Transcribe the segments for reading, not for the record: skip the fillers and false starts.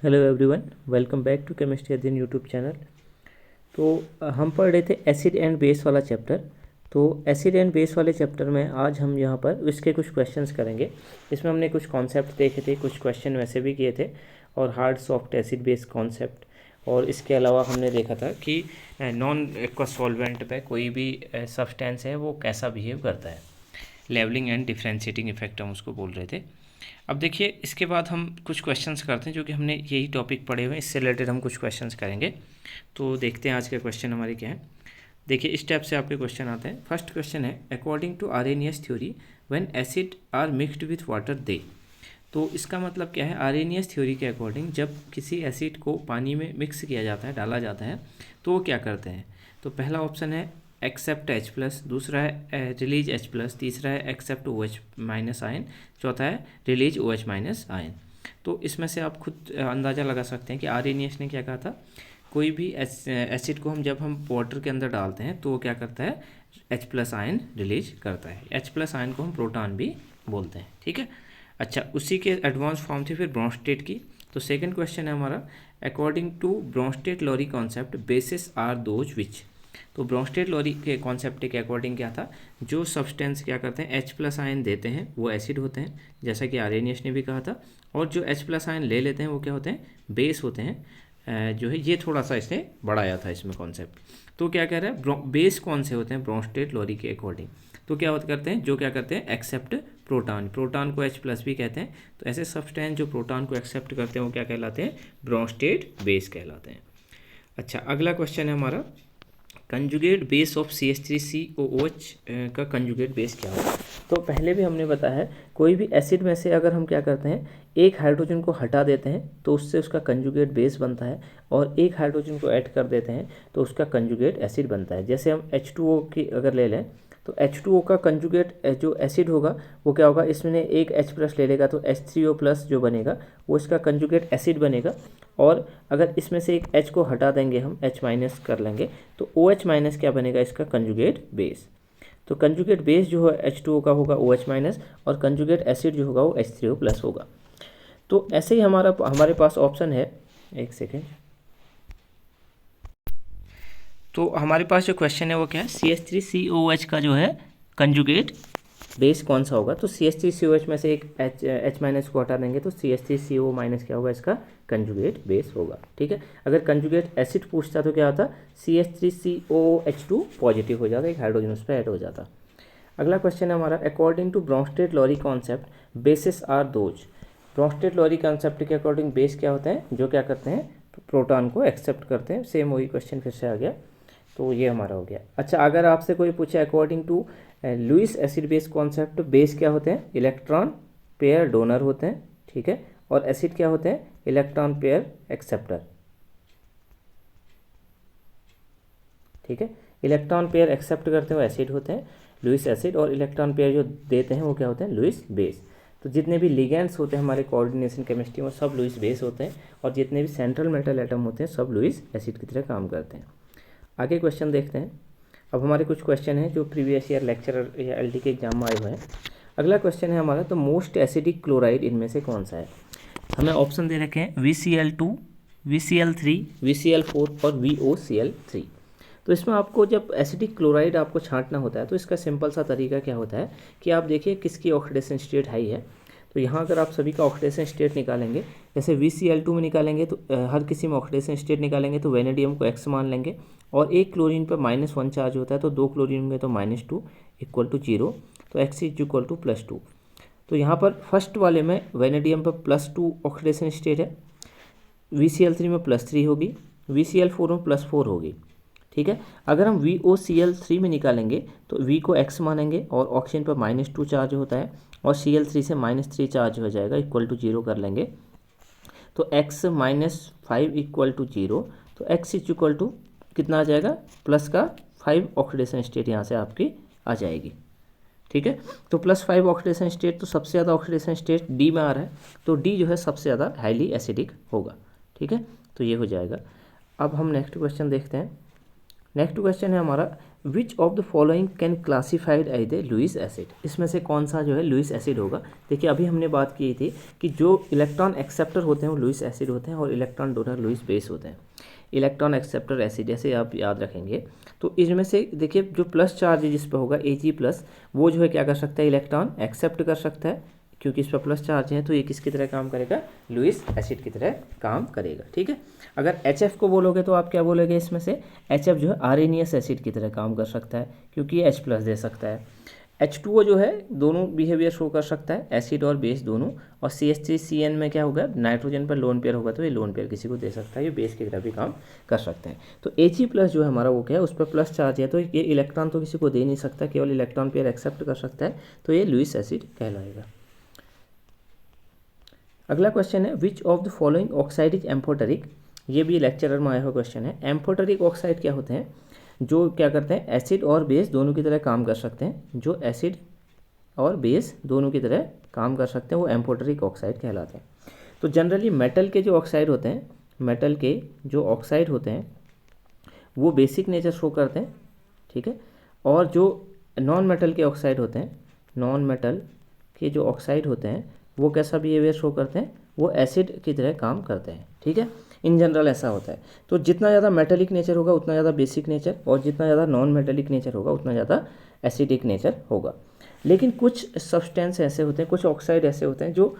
Hello everyone, welcome back to chemistry Adhyayan YouTube channel. तो हम पढ़ रहे थे एसिड एंड बेस वाला चैप्टर। तो एसिड एंड बेस वाले चैप्टर में आज हम यहाँ पर इसके कुछ क्वेश्चंस करेंगे। इसमें हमने कुछ कॉन्सेप्ट देखे थे, कुछ क्वेश्चन वैसे भी किए थे, और hard soft acid base concept. और इसके अलावा हमने देखा था कि नॉन एक्वस सॉल्वेंट पे कोई भी सब्सटेंस है वो कैसा बिहेव करता है। लेवलिंग एंड डिफ्रेंशिएटिंग इफेक्ट हम उसको बोल रहे थे। अब देखिए, इसके बाद हम कुछ क्वेश्चंस करते हैं जो कि हमने यही टॉपिक पढ़े हुए हैं, इससे रिलेटेड हम कुछ क्वेश्चंस करेंगे। तो देखते हैं आज के क्वेश्चन हमारे क्या है। देखिए, इस टाइप से आपके क्वेश्चन आते हैं। फर्स्ट क्वेश्चन है, according to Arrhenius theory when acid are mixed with water they. तो इसका मतलब क्या है, आर्हेनियस थ्योरी के अकॉर्डिंग जब किसी एसिड को पानी में मिक्स किया जाता है, डाला जाता है, तो वो क्या करते हैं। तो पहला ऑप्शन है एक्सेप्ट H प्लस, दूसरा है रिलीज H प्लस, तीसरा है एक्सेप्ट OH माइनस आयन, चौथा है रिलीज OH माइनस आयन। तो इसमें से आप खुद अंदाज़ा लगा सकते हैं कि आर्हेनियस ने क्या कहा था। कोई भी एसिड को जब हम वाटर के अंदर डालते हैं तो वो क्या करता है, H प्लस आयन रिलीज करता है। H प्लस आयन को हम प्रोटॉन भी बोलते हैं, ठीक है। अच्छा, उसी के एडवांस फॉर्म थी फिर ब्रोंस्टेड की। तो सेकंड क्वेश्चन है हमारा, according to Bronsted Lowry concept bases are those which. तो ब्रोंस्टेड लॉरी के कॉन्सेप्ट के अकॉर्डिंग क्या था, जो सब्सटेंस क्या करते हैं H प्लस आयन देते हैं वो एसिड होते हैं, जैसा कि आर्हेनियस ने भी कहा था। और जो H प्लस आयन ले लेते हैं वो क्या होते हैं, बेस होते हैं। जो है ये थोड़ा सा इसने बढ़ाया था इसमें कॉन्सेप्ट। तो क्या कह रहा है, बेस कौन से होते हैं ब्रोंस्टेड लॉरी के अकॉर्डिंग। तो क्या करते हैं, जो क्या करते हैं एक्सेप्ट प्रोटॉन, प्रोटॉन को H प्लस भी कहते हैं। तो ऐसे सब्सटेंस जो प्रोटॉन को एक्सेप्ट करते हैं वो क्या कहलाते हैं, ब्रोंस्टेड बेस कहलाते हैं। अच्छा, अगला क्वेश्चन है हमारा, कंजुगेट बेस ऑफ CH3COOH का कंजुगेट बेस क्या होगा। तो पहले भी हमने बताया है, कोई भी एसिड में से अगर हम क्या करते हैं, एक हाइड्रोजन को हटा देते हैं तो उससे उसका कंजुगेट बेस बनता है, और एक हाइड्रोजन को ऐड कर देते हैं तो उसका कंजुगेट एसिड बनता है। जैसे हम H2O की अगर ले लें तो H2O का कंजुगेट जो एसिड होगा वो क्या होगा, इसमें एक H प्लस ले लेगा तो H3O प्लस जो बनेगा वो इसका कंजुगेट एसिड बनेगा। और अगर इसमें से एक H को हटा देंगे, हम H माइनस कर लेंगे तो OH माइनस क्या बनेगा, इसका कंजुगेट बेस। तो कंजुगेट बेस जो है H2O का होगा OH माइनस, और कंजुगेट एसिड जो होगा वो H3O प्लस होगा। तो ऐसे ही हमारे पास ऑप्शन है, एक सेकेंड। तो हमारे पास जो क्वेश्चन है वो क्या है, CH3COOH का जो है कंजुगेट बेस कौन सा होगा। तो CH3COH में से एक H माइनस को हटा देंगे तो CH3CO माइनस क्या होगा, इसका कंजुगेट बेस होगा, ठीक है। अगर कंजुगेट एसिड पूछता तो क्या होता, CH3COOH2 पॉजिटिव हो जाता, एक हाइड्रोजन उस पर ऐड हो जाता। अगला क्वेश्चन है हमारा, according to Bronsted Lowry concept bases are those. Bronsted Lowry concept के अकॉर्डिंग बेस क्या होते हैं, जो क्या करते हैं, प्रोटॉन को एक्सेप्ट करते हैं। सेम वही क्वेश्चन फिर से आ गया, तो ये हमारा हो गया। अच्छा, अगर आपसे कोई पूछे according to Lewis acid base concept, base क्या होते हैं, इलेक्ट्रॉन पेयर डोनर होते हैं, ठीक है। और एसिड क्या होते हैं, इलेक्ट्रॉन पेयर एक्सेप्टर, ठीक है। इलेक्ट्रॉन पेयर एक्सेप्ट करते हुए एसिड होते हैं लुईस एसिड, और इलेक्ट्रॉन पेयर जो देते हैं वो क्या होते हैं, लुईस बेस। तो जितने भी लिगेंड्स होते हैं हमारे कोऑर्डिनेशन केमिस्ट्री में सब लुईस बेस होते हैं, और जितने भी सेंट्रल मेटल एटम होते हैं सब लुईस एसिड की तरह काम करते हैं। आगे क्वेश्चन देखते हैं। अब हमारे कुछ क्वेश्चन हैं जो प्रीवियस ईयर लेक्चर या LD के एग्जाम में आए हुए हैं। अगला क्वेश्चन है हमारा, तो मोस्ट एसिडिक क्लोराइड इनमें से कौन सा है। हमें ऑप्शन दे रखे हैं VCl2, VCl3, VCl4 और VOCl3। तो इसमें आपको जब एसिडिक क्लोराइड आपको छांटना होता है तो इसका सिंपल सा तरीका क्या होता है कि आप देखिए किसकी ऑक्सीडेशन स्टेट हाई है। तो यहाँ अगर आप सभी का ऑक्सीडेशन स्टेट निकालेंगे, जैसे VCl2 में निकालेंगे तो हर किसी में ऑक्सीडेशन स्टेट निकालेंगे तो वेनेडियम को X मान लेंगे, और एक क्लोरीन पर -1 चार्ज होता है तो दो क्लोरीन में तो -2 इक्वल टू 0, तो X इज इक्वल टू +2। तो यहाँ पर फर्स्ट वाले में वेनेडियम पर +2 ऑक्सीडेशन स्टेट है, VCl3 में +3 होगी, VCl4 में +4 होगी, ठीक है। अगर हम VOCl3 में निकालेंगे तो V को X मानेंगे और ऑक्सीजन पर -2 चार्ज होता है, और Cl3 से -3 चार्ज हो जाएगा, इक्वल टू 0 कर लेंगे तो X -5 इक्वल टू 0। तो X इज इक्वल टू कितना आ जाएगा, +5 ऑक्सीडेशन स्टेट यहाँ से आपकी आ जाएगी, ठीक है। तो +5 ऑक्सीडेशन स्टेट, तो सबसे ज़्यादा ऑक्सीडेशन स्टेट D में आ रहा है, तो D जो है सबसे ज़्यादा हाईली एसिडिक होगा, ठीक है। तो ये हो जाएगा। अब हम नेक्स्ट क्वेश्चन देखते हैं। नेक्स्ट क्वेश्चन है हमारा, which of the following can classified as the Lewis acid, इसमें से कौन सा जो है लुईस एसिड होगा। देखिए अभी हमने बात की थी कि जो इलेक्ट्रॉन एक्सेप्टर होते हैं वो लुईस एसिड होते हैं और इलेक्ट्रॉन डोनर लुईस बेस होते हैं। इलेक्ट्रॉन एक्सेप्टर एसिड जैसे आप याद रखेंगे, तो इसमें से देखिए जो प्लस चार्ज जिस पर होगा Ag+, वो जो है क्या कर सकता है, इलेक्ट्रॉन एक्सेप्ट कर सकता है, क्योंकि इस पर प्लस चार्ज है तो ये किसकी तरह काम करेगा, लुईस एसिड की तरह काम करेगा। ठीक है, अगर HF को बोलोगे तो आप क्या बोलोगे, इसमें से HF जो है आर्सेनियस एसिड की तरह काम कर सकता है, क्योंकि H+ दे सकता है। H2O जो है दोनों बिहेवियर शो कर सकता है, एसिड और बेस दोनों। और CH3CN में क्या होगा, नाइट्रोजन पर लोन पेयर होगा तो ये लोन पेयर किसी को दे सकता है, ये बेस की तरह भी काम कर सकते हैं। तो Ag+ जो है हमारा वो क्या है, उस पर प्लस चार्ज है तो ये इलेक्ट्रॉन तो किसी को दे नहीं सकता, केवल इलेक्ट्रॉन पेयर एक्सेप्ट कर सकता है, तो ये लुईस एसिड कहलाएगा। अगला क्वेश्चन है, विच of the following oxide is amphoteric, ये भी लेक्चरर में आया हुआ क्वेश्चन है। एम्फोटेरिक ऑक्साइड क्या होते हैं, जो क्या करते हैं, एसिड और बेस दोनों की तरह काम कर सकते हैं, जो एसिड और बेस दोनों की तरह काम कर सकते हैं वो एम्फोटेरिक ऑक्साइड कहलाते हैं। तो जनरली मेटल के जो ऑक्साइड होते हैं, मेटल के जो ऑक्साइड होते हैं वो बेसिक नेचर शो करते हैं, ठीक है, और जो नॉन मेटल के ऑक्साइड होते हैं, नॉन मेटल के जो ऑक्साइड होते हैं वो कैसा बिहेवियर शो करते हैं, वो एसिड की तरह काम करते हैं। ठीक है, इन जनरल ऐसा होता है। तो जितना ज़्यादा मेटेलिक नेचर होगा उतना ज़्यादा बेसिक नेचर, और जितना ज़्यादा नॉन मेटेलिक नेचर होगा उतना ज़्यादा एसिडिक नेचर होगा। लेकिन कुछ सब्सटेंस ऐसे होते हैं, कुछ ऑक्साइड ऐसे होते हैं जो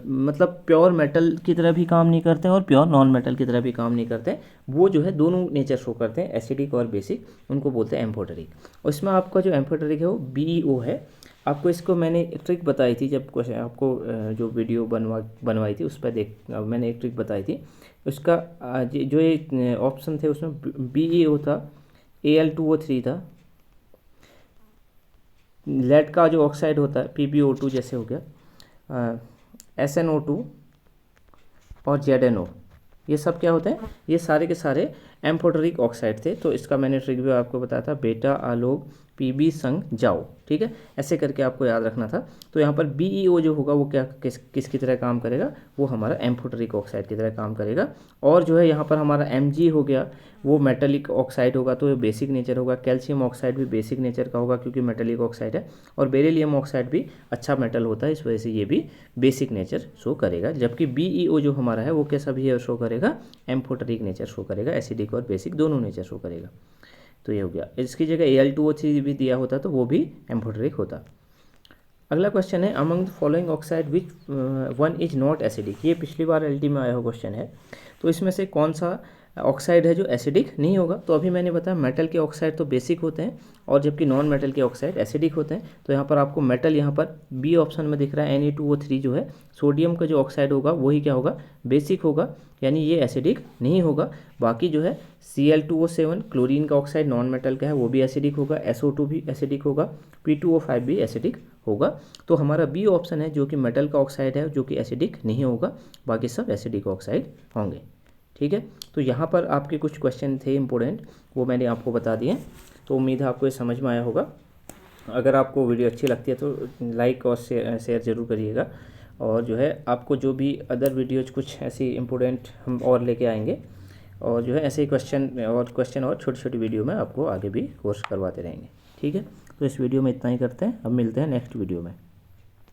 मतलब प्योर मेटल की तरह भी काम नहीं करते हैं और प्योर नॉन मेटल की तरह भी काम नहीं करते हैं, वो जो है दोनों नेचर शो करते हैं, एसिडिक और बेसिक, उनको बोलते हैं एम्फोटेरिक। और इसमें आपका जो एम्फोटेरिक है वो BeO है। आपको इसको मैंने एक ट्रिक बताई थी, जब क्वेश्चन आपको जो वीडियो बनवाई थी उस पर मैंने एक ट्रिक बताई थी। उसका जो ये ऑप्शन थे उसमें BeO था, Al2O3 था, लेड का जो ऑक्साइड होता है PbO2 जैसे हो गया, SnO2 और ZnO, ये सब क्या होते हैं, ये सारे के सारे एम्फोटेरिक ऑक्साइड थे। तो इसका मैंने ट्रिक भी आपको बताया था, बेटा आलोक Pb संग जाओ, ठीक है, ऐसे करके आपको याद रखना था। तो यहाँ पर BeO जो होगा वो क्या किसकी तरह काम करेगा, वो हमारा एम्फोटेरिक ऑक्साइड की तरह काम करेगा। और जो है यहाँ पर हमारा Mg हो गया, वो मेटेलिक ऑक्साइड होगा तो ये बेसिक नेचर होगा। कैल्शियम ऑक्साइड भी बेसिक नेचर का होगा क्योंकि मेटेलिक ऑक्साइड है। और बेरिलियम ऑक्साइड भी अच्छा मेटल होता है, इस वजह से ये भी बेसिक नेचर शो करेगा। जबकि BeO जो हमारा है वो कैसा बिहेवियर शो करेगा, एम्फोटेरिक नेचर शो करेगा, एसिडिक और बेसिक दोनों नेचर शो करेगा। तो ये हो गया। इसकी जगह Al2O3 भी दिया होता तो वो भी एम्फोटेरिक होता। अगला क्वेश्चन है, among the following oxide which one is not acidic, ये पिछली बार LT में आया हुआ क्वेश्चन है। तो इसमें से कौन सा ऑक्साइड है जो एसिडिक नहीं होगा। तो अभी मैंने बताया मेटल के ऑक्साइड तो बेसिक होते हैं और जबकि नॉन मेटल के ऑक्साइड एसिडिक होते हैं। तो यहाँ पर आपको मेटल यहाँ पर बी ऑप्शन में दिख रहा है Na2O3 जो है सोडियम का जो ऑक्साइड होगा वही क्या होगा, बेसिक होगा, यानी ये एसिडिक नहीं होगा। बाकी जो है Cl2O7 क्लोरीन का ऑक्साइड नॉन मेटल का है वो भी एसिडिक होगा, SO2 भी एसिडिक होगा, P2O5 भी एसिडिक होगा। तो हमारा बी ऑप्शन है जो कि मेटल का ऑक्साइड है जो कि एसिडिक नहीं होगा, बाकी सब एसिडिक ऑक्साइड होंगे। ठीक है, तो यहाँ पर आपके कुछ क्वेश्चन थे इंपॉर्टेंट, वो मैंने आपको बता दिए। तो उम्मीद है आपको ये समझ में आया होगा। अगर आपको वीडियो अच्छी लगती है तो लाइक और शेयर ज़रूर करिएगा। और जो है आपको जो भी अदर वीडियोज कुछ ऐसी इंपॉर्टेंट हम और लेके आएंगे, और जो है ऐसे ही क्वेश्चन और छोटी छोटी वीडियो में आपको आगे भी कोर्स करवाते रहेंगे। ठीक है, तो इस वीडियो में इतना ही करते हैं, अब मिलते हैं नेक्स्ट वीडियो में।